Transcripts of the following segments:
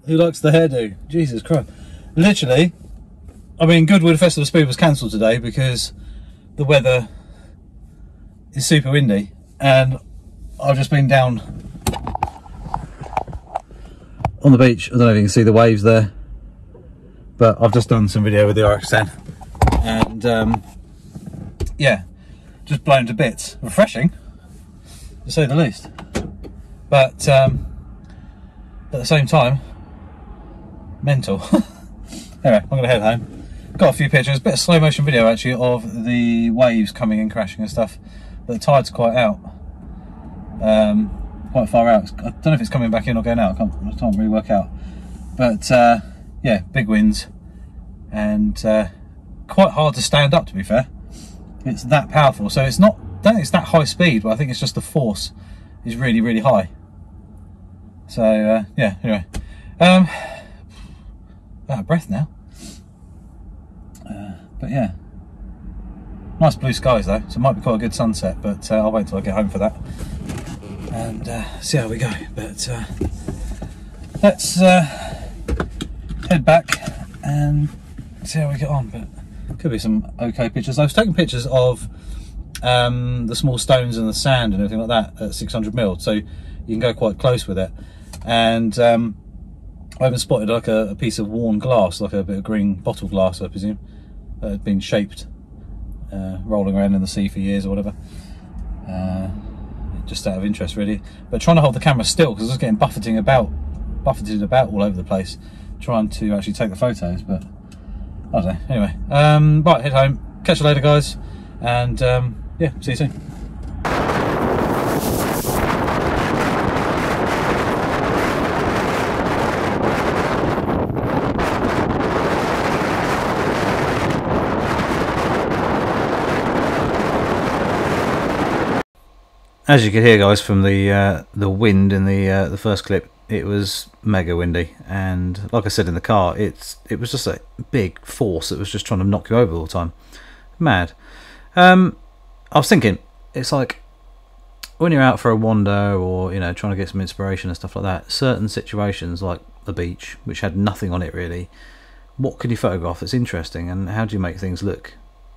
Who likes the hairdo? Jesus Christ. Literally, I mean, Goodwood Festival of Speed was cancelled today because the weather is super windy, and I've just been down on the beach. I don't know if you can see the waves there, but I've just done some video with the RX-10, and yeah, just blown to bits. Refreshing, to say the least, but at the same time, mental. Anyway, I'm gonna head home. Got a few pictures, a bit of slow motion video actually of the waves coming in, crashing and stuff, but the tide's quite out, quite far out. I don't know if it's coming back in or going out. I can't really work out, but yeah, big winds, and quite hard to stand up, to be fair. It's that powerful, so it's not, I don't think it's that high speed, but I think it's just the force is really, really high. So yeah, anyway, out of breath now, but yeah, nice blue skies though, so it might be quite a good sunset, but I'll wait till I get home for that and see how we go. But let's head back and see how we get on. But could be some okay pictures. I was taking pictures of the small stones and the sand and everything like that at 600mm, so you can go quite close with it. And I even spotted like a piece of worn glass, like a bit of green bottle glass, I presume, that had been shaped, rolling around in the sea for years or whatever. Just out of interest really, but trying to hold the camera still because I was getting buffeted about all over the place, trying to actually take the photos, but I don't know. Anyway, right, head home, catch you later guys, and yeah, see you soon. As you could hear guys from the wind in the first clip, it was mega windy, and like I said in the car, it was just a big force that was just trying to knock you over all the time. Mad. I was thinking, it's like when you're out for a wander, or you know, trying to get some inspiration and stuff like that, certain situations like the beach, which had nothing on it really, what can you photograph that's interesting, and how do you make things look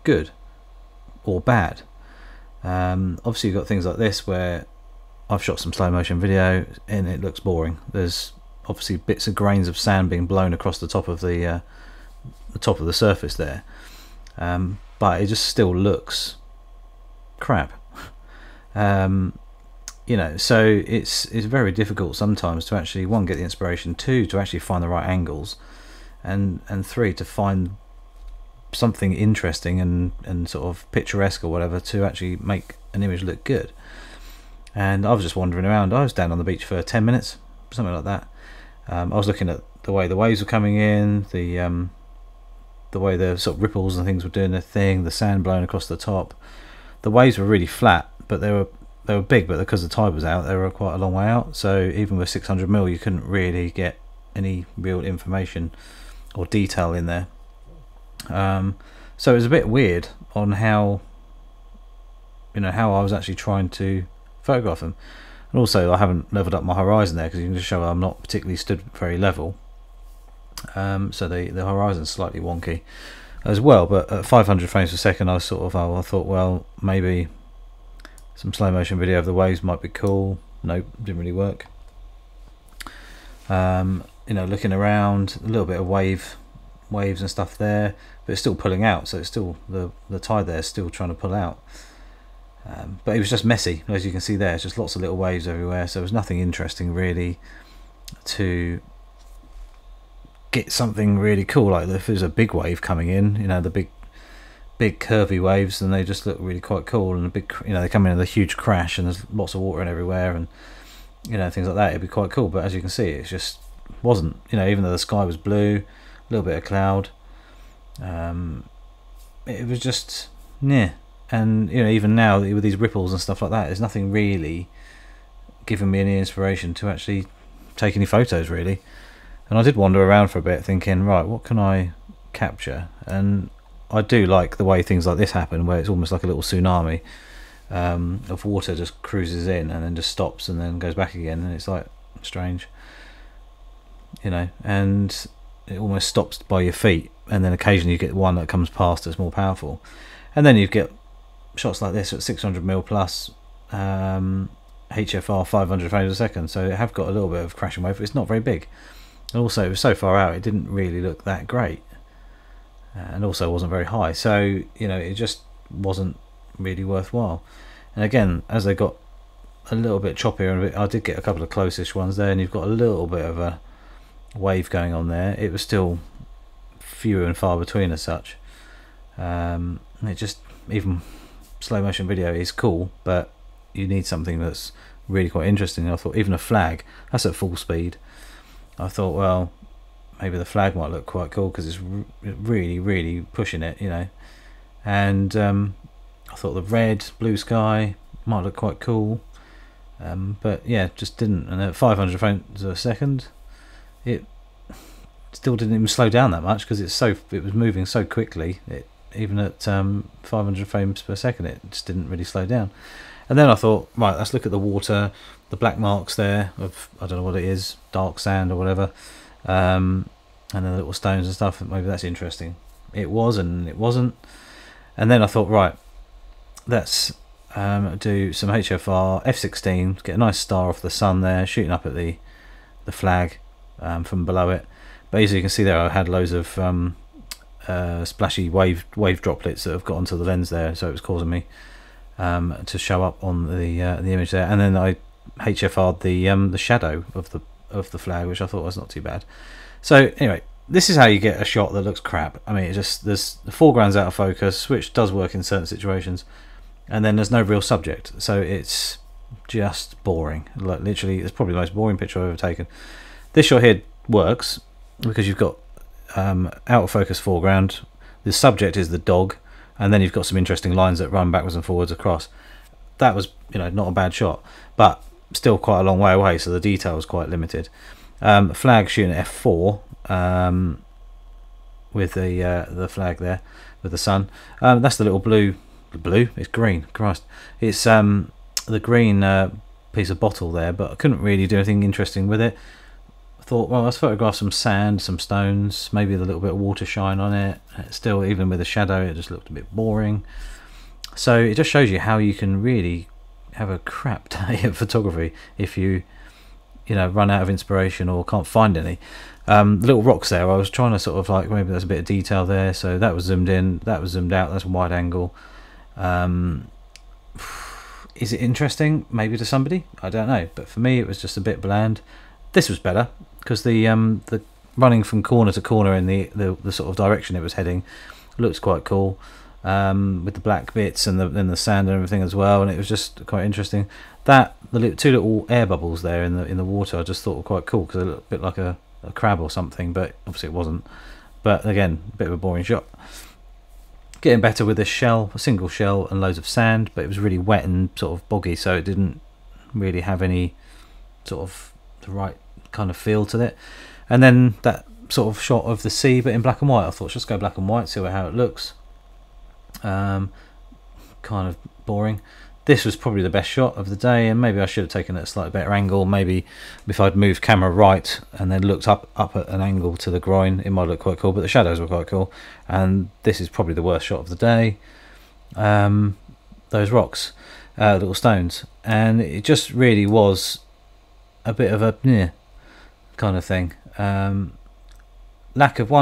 good or bad? Obviously you've got things like this where I've shot some slow motion video and it looks boring. There's obviously bits of grains of sand being blown across the top of the surface there, but it just still looks crap. You know, so it's very difficult sometimes to actually, one, get the inspiration, two, to actually find the right angles, and three, to find something interesting and sort of picturesque or whatever to actually make an image look good. And I was just wandering around. I was down on the beach for 10 minutes, something like that. I was looking at the way the waves were coming in, the way the sort of ripples and things were doing their thing, the sand blowing across the top. The waves were really flat, but they were big, but because the tide was out, they were quite a long way out, so even with 600mm you couldn't really get any real information or detail in there. So it was a bit weird on how, you know, how I was actually trying to photograph them. And also I haven't leveled up my horizon there, because you can just show I'm not particularly stood very level, so the horizon's slightly wonky as well. But at 500 frames per second I was sort of, I thought, well, maybe some slow motion video of the waves might be cool. Nope, didn't really work. You know, looking around, a little bit of waves and stuff there, but it's still pulling out, so it's still the tide there is still trying to pull out. But it was just messy, as you can see there. It's just lots of little waves everywhere, so there was nothing interesting really to get something really cool. Like if there's a big wave coming in, you know, the big curvy waves, and they just look really quite cool, and a big, you know, they come in with a huge crash and there's lots of water in everywhere, and you know, things like that, it'd be quite cool. But as you can see, it just wasn't, you know, even though the sky was blue, a little bit of cloud, it was just, yeah. And you know, even now with these ripples and stuff like that, there's nothing really giving me any inspiration to actually take any photos really. And I did wander around for a bit thinking, right, what can I capture? And I do like the way things like this happen, where it's almost like a little tsunami of water just cruises in and then just stops and then goes back again, and it's like strange. you know, and it almost stops by your feet, and then occasionally you get one that comes past that's more powerful, and then you get shots like this at 600mm plus, HFR 500 frames a second, so it have got a little bit of crash and wave, but it's not very big, and also it was so far out it didn't really look that great, and also wasn't very high, so you know, it just wasn't really worthwhile. And again, as they got a little bit choppier, and I did get a couple of close-ish ones there, and you've got a little bit of a wave going on there, it was still few and far between as such. It just, even slow motion video is cool, but you need something that's really quite interesting. I thought even a flag, that's at full speed, I thought, well, maybe the flag might look quite cool because it's really pushing it, you know. And I thought the red blue sky might look quite cool, but yeah, just didn't. And at 500 frames a second, it still didn't even slow down that much, because it was moving so quickly. Even at 500 frames per second, it just didn't really slow down. And then I thought, right, let's look at the water, the black marks there of, I don't know what it is, dark sand or whatever, and the little stones and stuff. Maybe that's interesting. It was, and it wasn't. And then I thought, right, let's do some HFR f16, get a nice star off the sun there, shooting up at the flag from below it. But as you can see there, I had loads of splashy wave droplets that have got onto the lens there, so it was causing me to show up on the image there. And then I HFR'd the shadow of the flag, which I thought was not too bad. So anyway, this is how you get a shot that looks crap. I mean, the foreground's out of focus, which does work in certain situations, and then there's no real subject, so it's just boring. Like, literally, it's probably the most boring picture I've ever taken. This shot here works because you've got out of focus foreground, the subject is the dog, and then you've got some interesting lines that run backwards and forwards across. That was, you know, not a bad shot, but still quite a long way away, so the detail was quite limited. Flag shooting at f4 with the flag there with the sun. That's the little blue. It's green. Christ, it's the green piece of bottle there, but I couldn't really do anything interesting with it. I thought, well, let's photograph some sand, some stones, maybe a little bit of water shine on it. Still, even with the shadow, it just looked a bit boring. So it just shows you how you can really have a crap day of photography if you know, run out of inspiration or can't find any. The little rocks there, I was trying to sort of like, maybe there's a bit of detail there, so that was zoomed in, that was zoomed out, that's a wide angle. Is it interesting? Maybe to somebody, I don't know, but for me it was just a bit bland. This was better because the running from corner to corner in the sort of direction it was heading looks quite cool, with the black bits and the sand and everything as well, and it was just quite interesting. The two little air bubbles there in the water, I just thought were quite cool because they looked a bit like a crab or something, but obviously it wasn't. But again, a bit of a boring shot. Getting better with this shell, a single shell and loads of sand, but it was really wet and sort of boggy, so it didn't really have any sort of the right kind of feel to it. And then that sort of shot of the sea, but in black and white. I thought, just go black and white, see how it looks. Kind of boring. This was probably the best shot of the day, and maybe I should have taken it at a slightly better angle. Maybe if I'd moved camera right and then looked up at an angle to the groin, it might look quite cool, but the shadows were quite cool. And this is probably the worst shot of the day. Those rocks, little stones, and it just really was a bit of a kind of thing. Lack of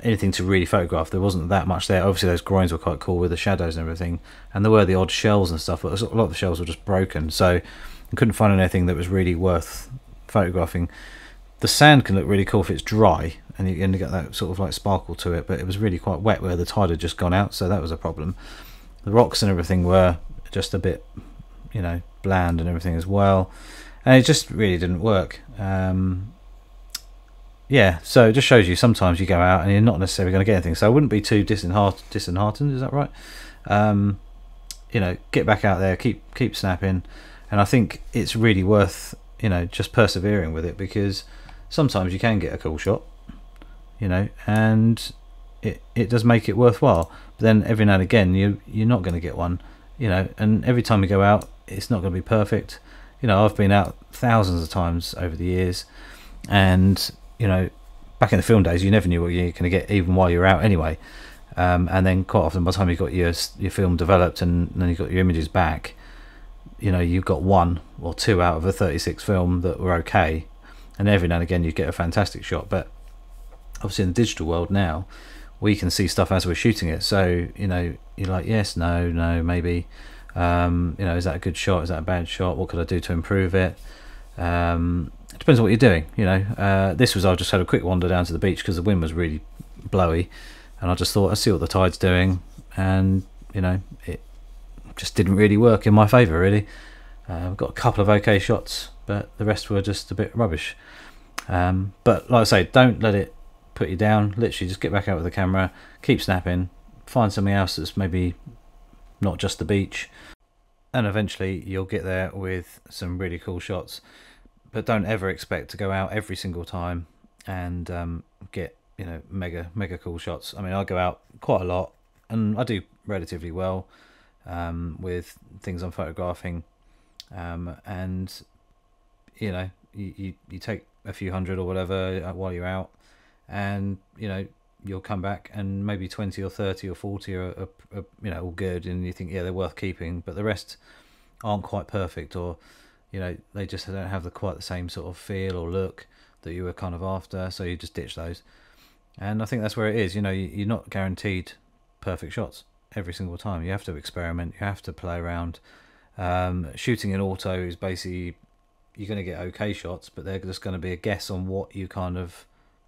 anything to really photograph. There wasn't that much there. Obviously those groins were quite cool with the shadows and everything, and there were the odd shells and stuff, but a lot of the shells were just broken, so I couldn't find anything that was really worth photographing. The sand can look really cool if it's dry and you get that sort of like sparkle to it, but it was really quite wet where the tide had just gone out, so that was a problem. The rocks and everything were just a bit, you know, bland and everything as well, and it just really didn't work. Yeah, so it just shows you sometimes you go out and you're not necessarily going to get anything, so I wouldn't be too disheartened, is that right? You know, get back out there, keep snapping, and I think it's really worth, you know, just persevering with it, because sometimes you can get a cool shot, you know, and it does make it worthwhile. But then every now and again you're not going to get one, you know, and every time you go out it's not going to be perfect. you know, I've been out thousands of times over the years, and you know, back in the film days, you never knew what you're going to get, even while you're out anyway. And then quite often, by the time you got your film developed and then you got your images back, you know, you've got 1 or 2 out of a 36 film that were okay, and every now and again you get a fantastic shot. But obviously in the digital world now, we can see stuff as we're shooting it, so you know, you're like, yes, no, maybe, you know, is that a good shot, is that a bad shot, what could I do to improve it? It depends on what you're doing, you know. This was, I just had a quick wander down to the beach because the wind was really blowy, and I just thought, I'd see what the tide's doing, and you know, it just didn't really work in my favour, really. I've got a couple of okay shots, but the rest were just a bit rubbish. But like I say, don't let it put you down. Literally just get back out with the camera, keep snapping, find something else that's maybe not just the beach, and eventually you'll get there with some really cool shots. But don't ever expect to go out every single time and get, you know, mega cool shots. I mean, I go out quite a lot and I do relatively well with things I'm photographing, and you know, you take a few hundred or whatever while you're out, and you know, you'll come back and maybe 20 or 30 or 40 are you know, all good, and you think, yeah, they're worth keeping, but the rest aren't quite perfect, or you know, they just don't have quite the same sort of feel or look that you were kind of after, so you just ditch those. And I think that's where it is. You know, you're not guaranteed perfect shots every single time. You have to experiment, you have to play around. Shooting in auto is basically, you're going to get okay shots, but they're just going to be a guess on what you kind of,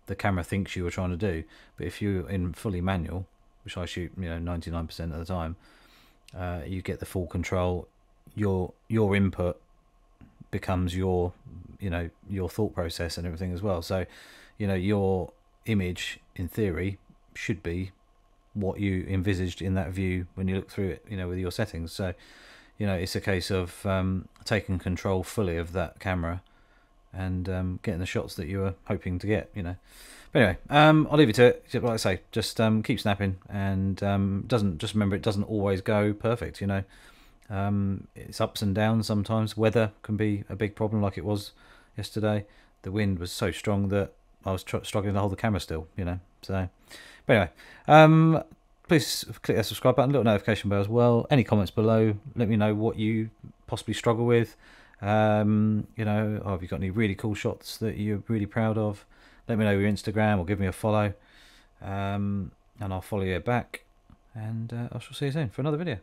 the camera thinks you were trying to do. But if you're in fully manual, which I shoot, you know, 99% of the time, you get the full control. Your input becomes your, you know, your thought process and everything as well. So, you know, your image in theory should be what you envisaged in that view when you look through it, you know, with your settings. So, you know, it's a case of taking control fully of that camera and getting the shots that you were hoping to get, you know. But anyway, I'll leave you to it. Like I say, just keep snapping, and just remember, it doesn't always go perfect, you know. It's ups and downs sometimes. Weather can be a big problem, like it was yesterday. The wind was so strong that I was struggling to hold the camera still, you know. So, but anyway, please click that subscribe button, little notification bell as well. Any comments below, let me know what you possibly struggle with. You know, have you got any really cool shots that you're really proud of? Let me know your Instagram or give me a follow, and I'll follow you back, and I shall see you soon for another video.